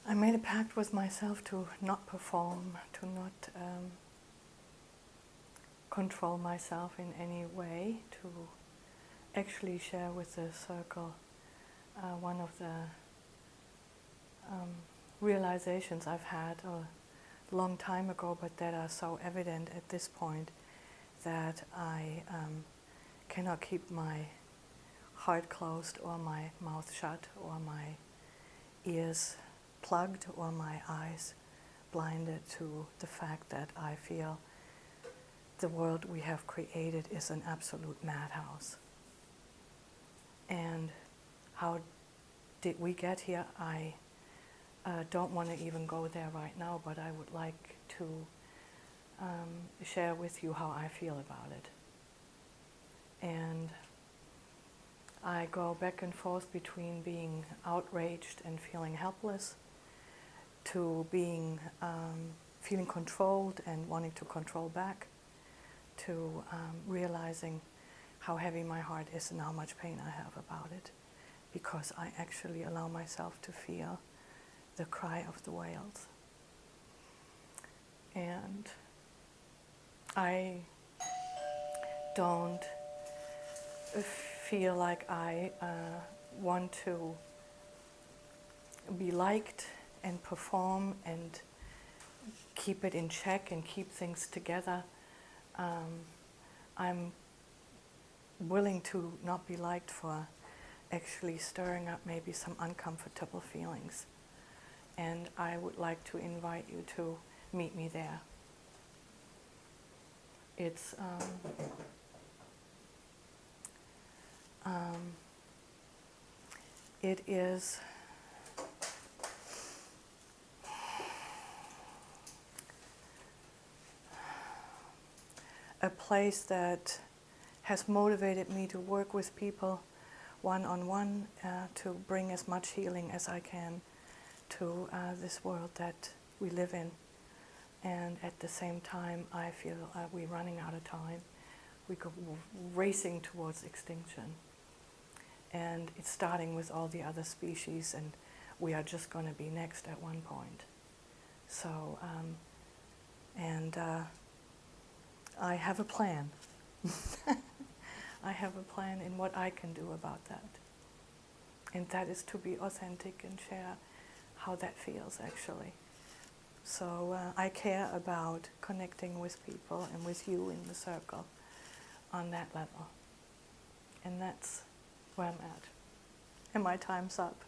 I made a pact with myself to not perform, to not control myself in any way, to actually share with the circle one of the realizations I've had a long time ago, but that are so evident at this point that I cannot keep my heart closed or my mouth shut or my ears plugged or my eyes blinded to the fact that I feel the world we have created is an absolute madhouse. And how did we get here? I don't want to even go there right now, but I would like to share with you how I feel about it. And I go back and forth between being outraged and feeling helpless to being feeling controlled and wanting to control back, to realizing how heavy my heart is and how much pain I have about it, because I actually allow myself to feel the cry of the whales. And I don't feel like I want to be liked and perform and keep it in check and keep things together. I'm willing to not be liked for actually stirring up maybe some uncomfortable feelings. And I would like to invite you to meet me there. It's it is a place that has motivated me to work with people one-on-one to bring as much healing as I can to this world that we live in. And at the same time, I feel we're running out of time. We go racing towards extinction. And it's starting with all the other species, and we are just going to be next at one point. So, I have a plan. I have a plan in what I can do about that. And that is to be authentic and share how that feels, actually. So I care about connecting with people and with you in the circle on that level. And that's where I'm at. And my time's up.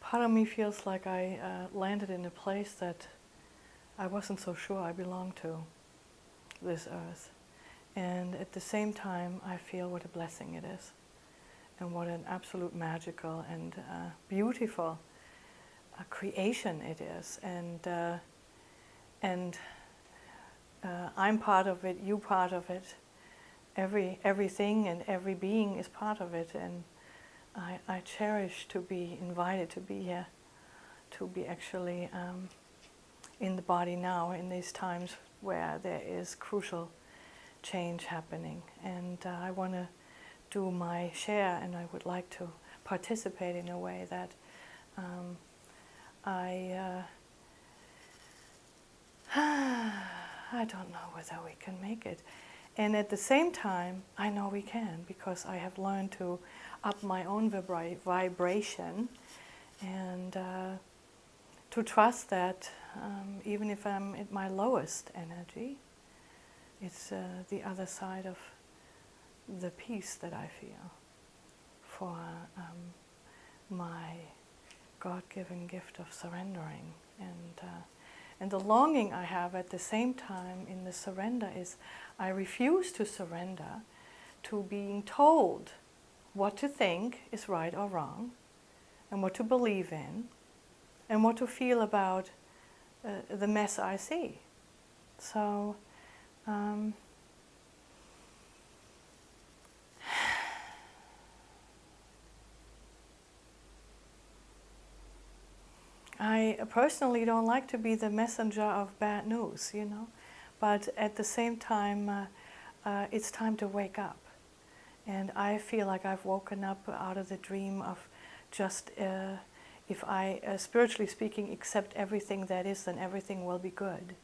Part of me feels like I landed in a place that I wasn't so sure I belonged to, this earth. And at the same time, I feel what a blessing it is, and what an absolute magical and beautiful creation it is. And I'm part of it, you part of it, everything and every being is part of it. And I cherish to be invited to be here, to be actually in the body now, in these times where there is crucial change happening. And I want to do my share, and I would like to participate in a way that I don't know whether we can make it. And at the same time, I know we can, because I have learned to up my own vibration and to trust that even if I'm at my lowest energy, it's the other side of the peace that I feel for my God-given gift of surrendering. And the longing I have at the same time in the surrender is I refuse to surrender to being told what to think is right or wrong, and what to believe in, and what to feel about the mess I see. So, I personally don't like to be the messenger of bad news, you know, but at the same time, it's time to wake up. And I feel like I've woken up out of the dream of just, if I, spiritually speaking, accept everything that is, then everything will be good.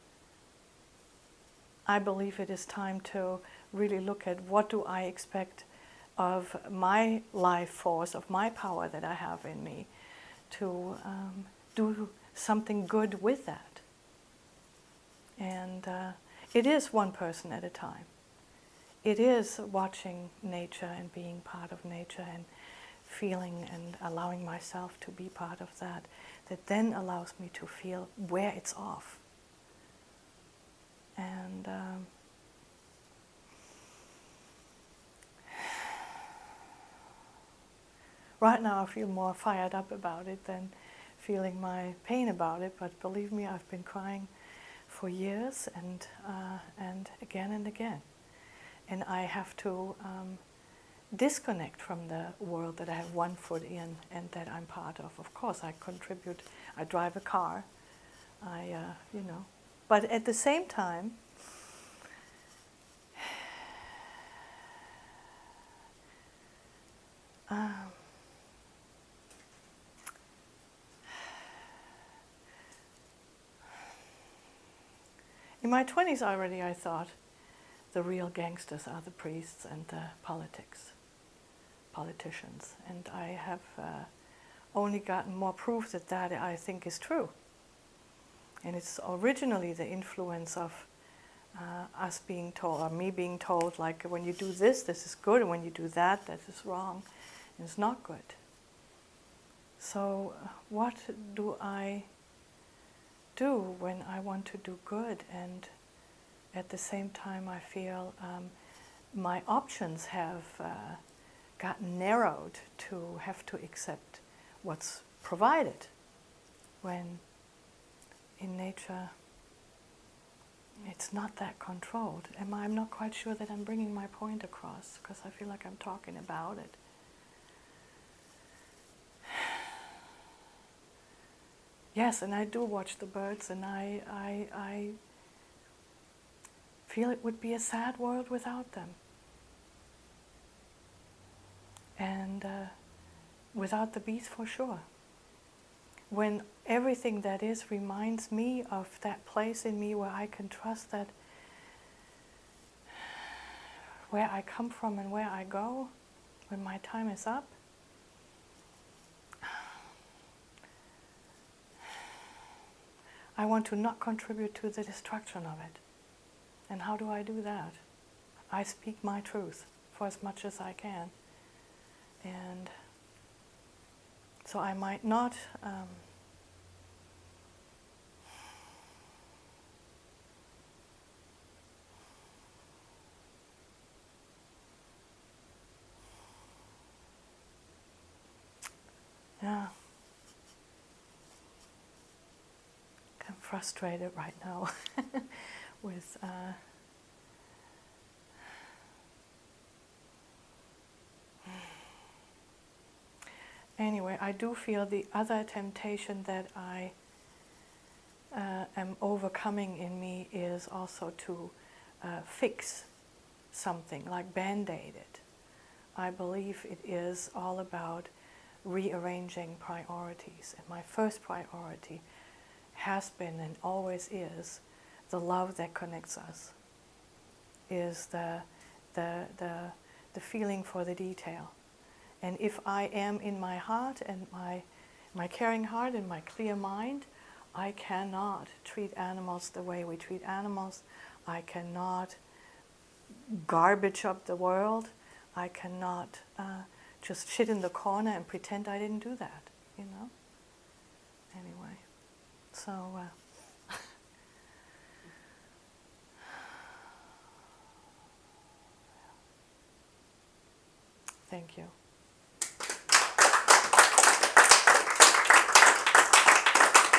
I believe it is time to really look at what do I expect of my life force, of my power that I have in me, to do something good with that. And it is one person at a time. It is watching nature and being part of nature and feeling and allowing myself to be part of that, that then allows me to feel where it's off. And right now I feel more fired up about it than feeling my pain about it, but believe me, I've been crying for years and again and again. And I have to disconnect from the world that I have one foot in and that I'm part of. Of course, I contribute. I drive a car. You know, but at the same time, in my 20s already, I thought the real gangsters are the priests and the politicians. And I have only gotten more proof that that I think is true. And it's originally the influence of us being told, or me being told, like, when you do this, this is good, and when you do that, that is wrong, and it's not good. So what do I do when I want to do good, and at the same time I feel my options have gotten narrowed to have to accept what's provided, when in nature it's not that controlled. And I'm not quite sure that I'm bringing my point across, because I feel like I'm talking about it. Yes, and I do watch the birds, and I feel it would be a sad world without them. And without the bees, for sure. When everything that is reminds me of that place in me where I can trust that where I come from and where I go, when my time is up, I want to not contribute to the destruction of it. And how do I do that? I speak my truth for as much as I can. And so I might not yeah. I'm frustrated right now with anyway, I do feel the other temptation that I am overcoming in me is also to fix something, like Band-Aid it. I believe it is all about rearranging priorities. And my first priority has been and always is the love that connects us, is the feeling for the detail. And if I am in my heart and my caring heart and my clear mind, I cannot treat animals the way we treat animals. I cannot garbage up the world. I cannot just sit in the corner and pretend I didn't do that, you know. anyway. So thank you.